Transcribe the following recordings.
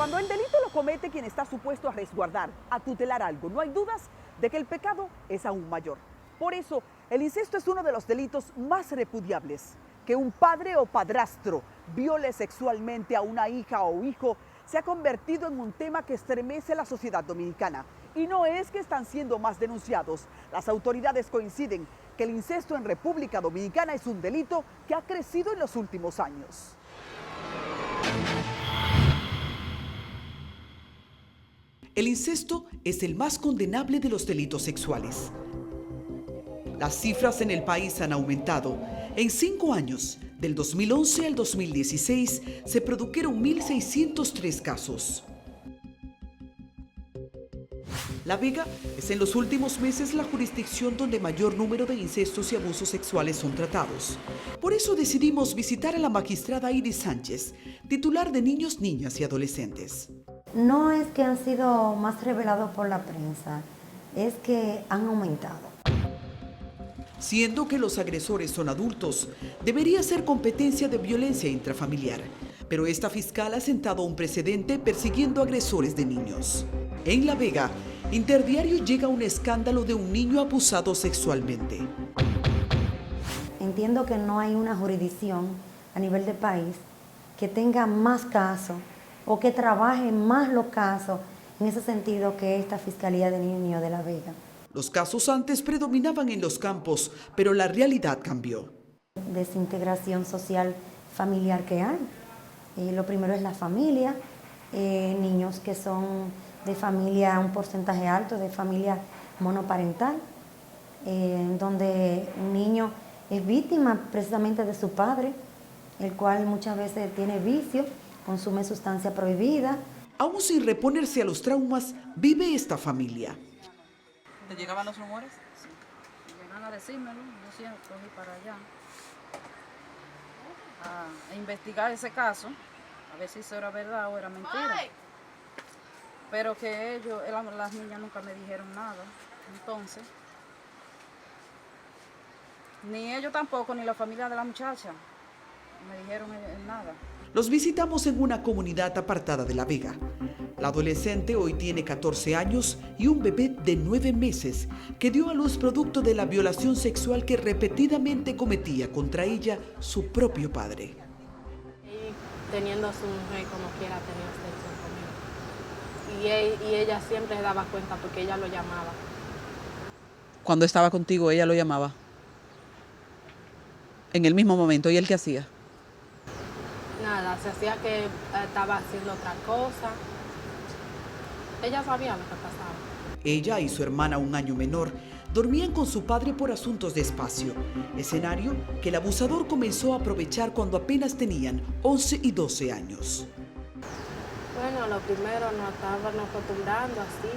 Cuando el delito lo comete quien está supuesto a resguardar, a tutelar algo, no hay dudas de que el pecado es aún mayor. Por eso, el incesto es uno de los delitos más repudiables. Que un padre o padrastro viole sexualmente a una hija o hijo se ha convertido en un tema que estremece a la sociedad dominicana. Y no es que están siendo más denunciados. Las autoridades coinciden que el incesto en República Dominicana es un delito que ha crecido en los últimos años. El incesto es el más condenable de los delitos sexuales. Las cifras en el país han aumentado. En 5 años, del 2011 al 2016, se produjeron 1.603 casos. La Vega es en los últimos meses la jurisdicción donde mayor número de incestos y abusos sexuales son tratados. Por eso decidimos visitar a la magistrada Iris Sánchez, titular de Niños, Niñas y Adolescentes. No es que han sido más revelados por la prensa, es que han aumentado. Siendo que los agresores son adultos, debería ser competencia de violencia intrafamiliar. Pero esta fiscal ha sentado un precedente persiguiendo agresores de niños. En La Vega, Interdiario llega a un escándalo de un niño abusado sexualmente. Entiendo que no hay una jurisdicción a nivel de país que tenga más casos o que trabaje más los casos en ese sentido que esta Fiscalía de Niños de La Vega. Los casos antes predominaban en los campos, pero la realidad cambió. Desintegración social familiar que hay. Lo primero es la familia, niños que son de familia, un porcentaje alto de familia monoparental, donde un niño es víctima precisamente de su padre, el cual muchas veces tiene vicio, consume sustancia prohibida. Aún sin reponerse a los traumas, vive esta familia. ¿Te llegaban los rumores? Sí. Llegan a decírmelo, yo siempre cogí para allá a investigar ese caso, a ver si eso era verdad o era mentira. Pero que ellos, las niñas nunca me dijeron nada. Entonces, ni ellos tampoco, ni la familia de la muchacha me dijeron nada. Los visitamos en una comunidad apartada de La Vega. La adolescente hoy tiene 14 años y un bebé de 9 meses que dio a luz producto de la violación sexual que repetidamente cometía contra ella su propio padre. Y teniendo a su mujer como quiera tener sexo conmigo. Y ella siempre se daba cuenta porque ella lo llamaba. Cuando estaba contigo, ella lo llamaba. En el mismo momento, ¿y él qué hacía? Nada, se hacía que estaba haciendo otra cosa. Ella sabía lo que pasaba. Ella y su hermana, un año menor, dormían con su padre por asuntos de espacio, escenario que el abusador comenzó a aprovechar cuando apenas tenían 11 y 12 años. Bueno, lo primero nos estábamos acostumbrando así.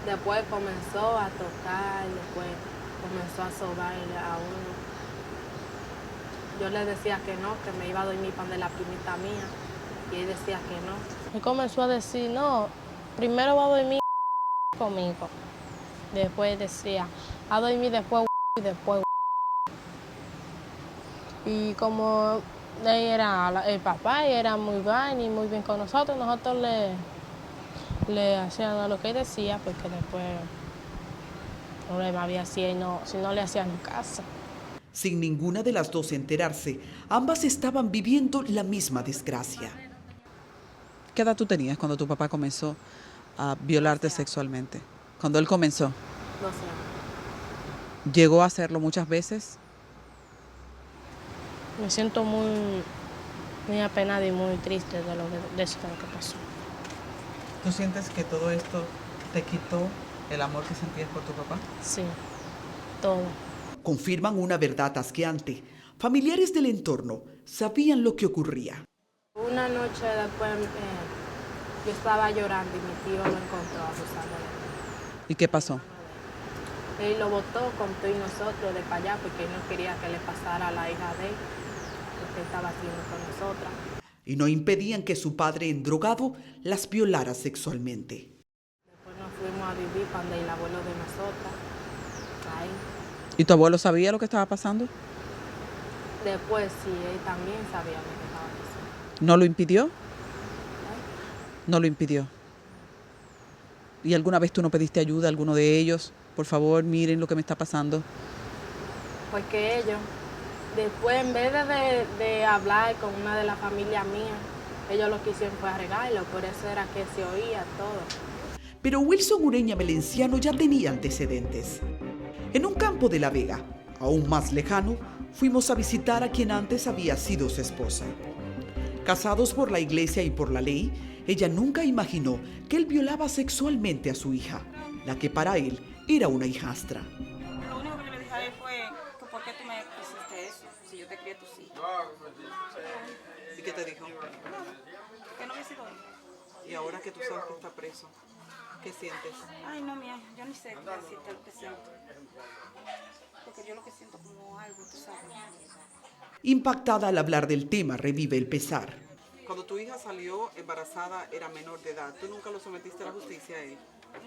Después comenzó a tocar, después comenzó a sobarle a uno. Yo le decía que no, que me iba a dormir pan de la primita mía. Y él decía que no. Él comenzó a decir, no, primero va a dormir conmigo. Después decía, a dormir después y después. Y como él era el papá y era muy bien y muy bien con nosotros le hacíamos lo que él decía, porque después el problema había si no le hacían caso. Sin ninguna de las dos enterarse, ambas estaban viviendo la misma desgracia. ¿Qué edad tú tenías cuando tu papá comenzó a violarte sexualmente? Cuando él comenzó. 12 años. ¿Llegó a hacerlo muchas veces? Me siento muy apenada y muy triste de eso que pasó. ¿Tú sientes que todo esto te quitó el amor que sentías por tu papá? Sí, todo. Confirman una verdad asqueante. Familiares del entorno sabían lo que ocurría. Una noche después yo estaba llorando y mi tío lo encontró abusando de mí. ¿Y qué pasó? Él lo botó con todo y nosotros de para allá porque él no quería que le pasara a la hija de él, lo que él estaba haciendo con nosotras. Y no impedían que su padre endrogado las violara sexualmente. Después nos fuimos a vivir cuando el abuelo de nosotras, ahí. ¿Y tu abuelo sabía lo que estaba pasando? Después sí, él también sabía lo que estaba pasando. ¿No lo impidió? no lo impidió. ¿Y alguna vez tú no pediste ayuda a alguno de ellos? Por favor, miren lo que me está pasando. Porque ellos, después en vez de hablar con una de las familias mías, ellos lo que hicieron fue arreglarlo, por eso era que se oía todo. Pero Wilson Ureña Melenciano ya tenía antecedentes. En un campo de La Vega, aún más lejano, fuimos a visitar a quien antes había sido su esposa. Casados por la iglesia y por la ley, ella nunca imaginó que él violaba sexualmente a su hija, la que para él era una hijastra. Lo único que yo le dije a él fue que por qué tú me hiciste eso, si yo te crié tus hijos. ¿Y qué te dijo? Que no había sido él. Y ahora que tú sabes que está preso, ¿qué sientes? Ay, no, mía, yo ni sé decirte lo que siento. Porque yo lo que siento como algo, tú sabes. Impactada al hablar del tema, revive el pesar. Cuando tu hija salió embarazada, era menor de edad. ¿Tú nunca lo sometiste a la justicia a él?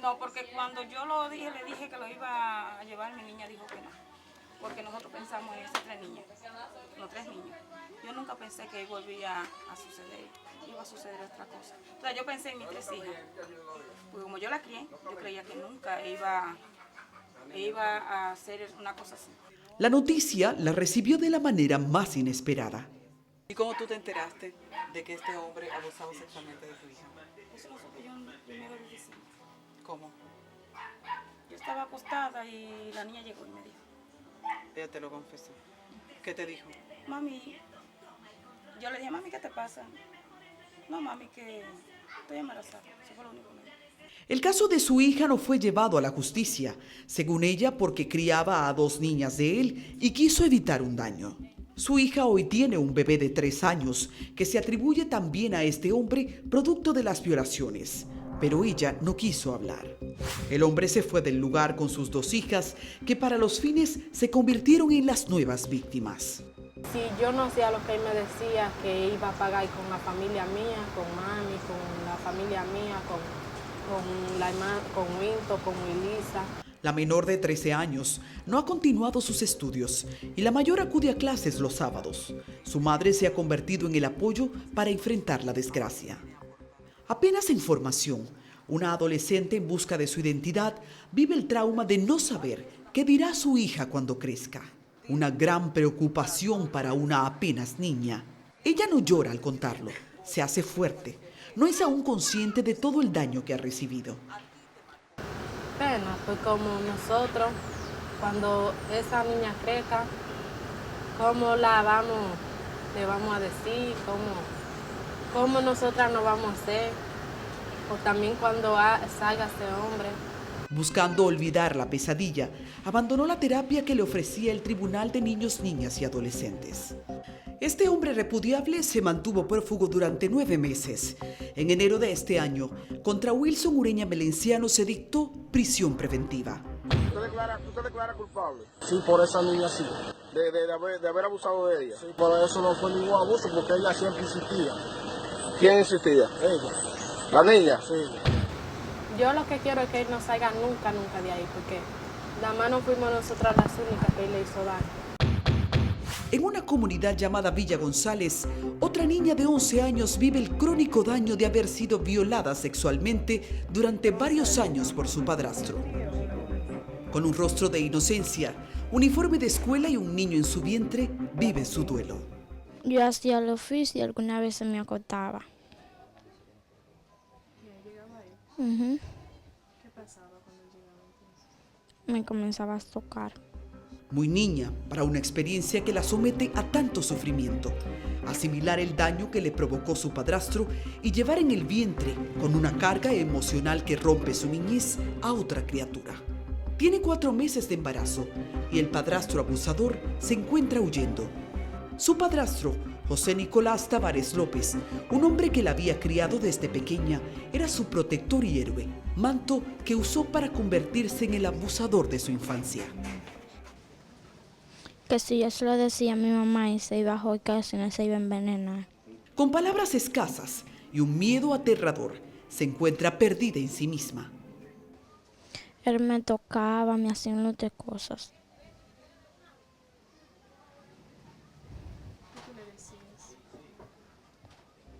No, porque cuando yo lo dije, le dije que lo iba a llevar, mi niña dijo que no. Porque nosotros pensamos en esas 3 niñas, los 3 niños. Yo nunca pensé que volvía a suceder, iba a suceder otra cosa. O sea, yo pensé en mis 3 hijas. Porque como yo la crié, yo creía que nunca iba a hacer una cosa así. La noticia la recibió de la manera más inesperada. ¿Y cómo tú te enteraste de que este hombre abusaba sexualmente de tu hija? Eso es lo que yo primero le decía. ¿Cómo? Yo estaba acostada y la niña llegó y me dijo, Ella te lo confesó. ¿Qué te dijo? mami, yo le dije, mami, ¿qué te pasa? No, mami, que estoy embarazada. Eso fue lo único que me dijo. El caso de su hija no fue llevado a la justicia, según ella porque criaba a 2 niñas de él y quiso evitar un daño. Su hija hoy tiene un bebé de 3 años que se atribuye también a este hombre producto de las violaciones, pero ella no quiso hablar. El hombre se fue del lugar con sus 2 hijas que para los fines se convirtieron en las nuevas víctimas. Si yo no hacía lo que él me decía, que iba a pagar con la familia mía, con mami, con la familia mía, con la hermana, con Winto, con Wilisa. La menor de 13 años no ha continuado sus estudios y la mayor acude a clases los sábados. Su madre se ha convertido en el apoyo para enfrentar la desgracia. Apenas en formación, una adolescente en busca de su identidad vive el trauma de no saber qué dirá su hija cuando crezca. Una gran preocupación para una apenas niña. Ella no llora al contarlo, se hace fuerte. No es aún consciente de todo el daño que ha recibido. Pena, pues como nosotros, cuando esa niña crezca, ¿cómo le vamos a decir? ¿Cómo nosotras nos vamos a hacer? O también cuando salga ese hombre. Buscando olvidar la pesadilla, abandonó la terapia que le ofrecía el Tribunal de Niños, Niñas y Adolescentes. Este hombre repudiable se mantuvo prófugo durante 9 meses. En enero de este año, contra Wilson Ureña Melenciano se dictó prisión preventiva. ¿Tú te declaras culpable? Sí, por esa niña sí. De haber abusado de ella. Sí, pero eso no fue ningún abuso porque ella siempre insistía. ¿Quién insistía? Ella. ¿La niña? Sí. Yo lo que quiero es que él no salga nunca de ahí, porque la mano fuimos nosotras las únicas que él le hizo daño. En una comunidad llamada Villa González, otra niña de 11 años vive el crónico daño de haber sido violada sexualmente durante varios años por su padrastro. Con un rostro de inocencia, uniforme de escuela y un niño en su vientre, vive su duelo. Yo hacía el oficio y alguna vez se me acostaba. ¿Qué pasaba cuando llegaba entonces? Me comenzaba a tocar. Muy niña para una experiencia que la somete a tanto sufrimiento, asimilar el daño que le provocó su padrastro y llevar en el vientre, con una carga emocional que rompe su niñez, a otra criatura. Tiene 4 meses de embarazo y el padrastro abusador se encuentra huyendo. Su padrastro, José Nicolás Tavares López, un hombre que la había criado desde pequeña, era su protector y héroe, manto que usó para convertirse en el abusador de su infancia. Que si yo se lo decía a mi mamá y se iba a joder, que si no se iba a envenenar. Con palabras escasas y un miedo aterrador, se encuentra perdida en sí misma. Él me tocaba, me hacía un montón de cosas. ¿Qué tú le decías?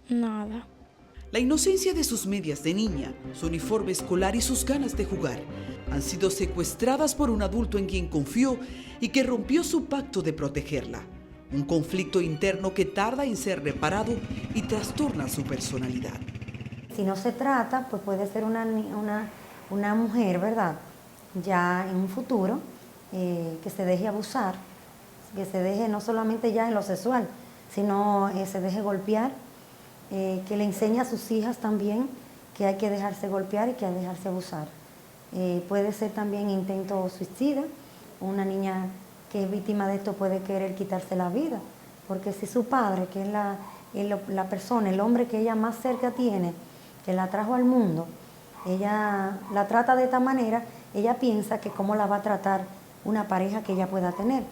Nada. La inocencia de sus medias de niña, su uniforme escolar y sus ganas de jugar han sido secuestradas por un adulto en quien confió y que rompió su pacto de protegerla. Un conflicto interno que tarda en ser reparado y trastorna su personalidad. Si no se trata, pues puede ser una mujer, ¿verdad? Ya en un futuro, que se deje abusar, que se deje no solamente ya en lo sexual, sino se deje golpear, que le enseñe a sus hijas también que hay que dejarse golpear y que hay que dejarse abusar. Puede ser también intento suicida, una niña que es víctima de esto puede querer quitarse la vida, porque si su padre, que es la persona, el hombre que ella más cerca tiene, que la trajo al mundo, ella la trata de esta manera, ella piensa que cómo la va a tratar una pareja que ella pueda tener.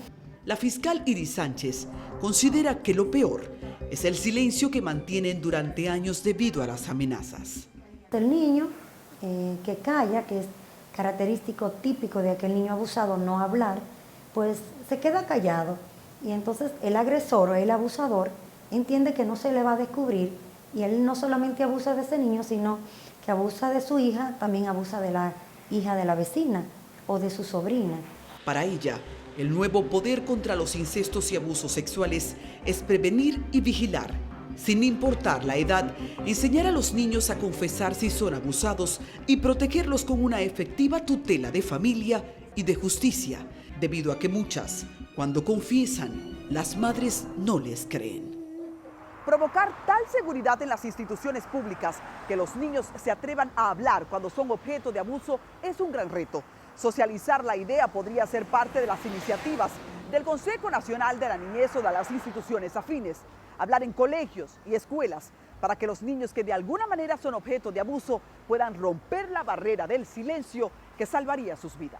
La fiscal Iris Sánchez considera que lo peor es el silencio que mantienen durante años debido a las amenazas. El niño que calla, que es característico típico de aquel niño abusado, no hablar, pues se queda callado y entonces el agresor o el abusador entiende que no se le va a descubrir y él no solamente abusa de ese niño, sino que abusa de su hija, también abusa de la hija de la vecina o de su sobrina. Para ella, el nuevo poder contra los incestos y abusos sexuales es prevenir y vigilar. Sin importar la edad, enseñar a los niños a confesar si son abusados y protegerlos con una efectiva tutela de familia y de justicia, debido a que muchas, cuando confiesan, las madres no les creen. Provocar tal seguridad en las instituciones públicas que los niños se atrevan a hablar cuando son objeto de abuso es un gran reto. Socializar la idea podría ser parte de las iniciativas del Consejo Nacional de la Niñez o de las instituciones afines. Hablar en colegios y escuelas para que los niños que de alguna manera son objeto de abuso puedan romper la barrera del silencio que salvaría sus vidas.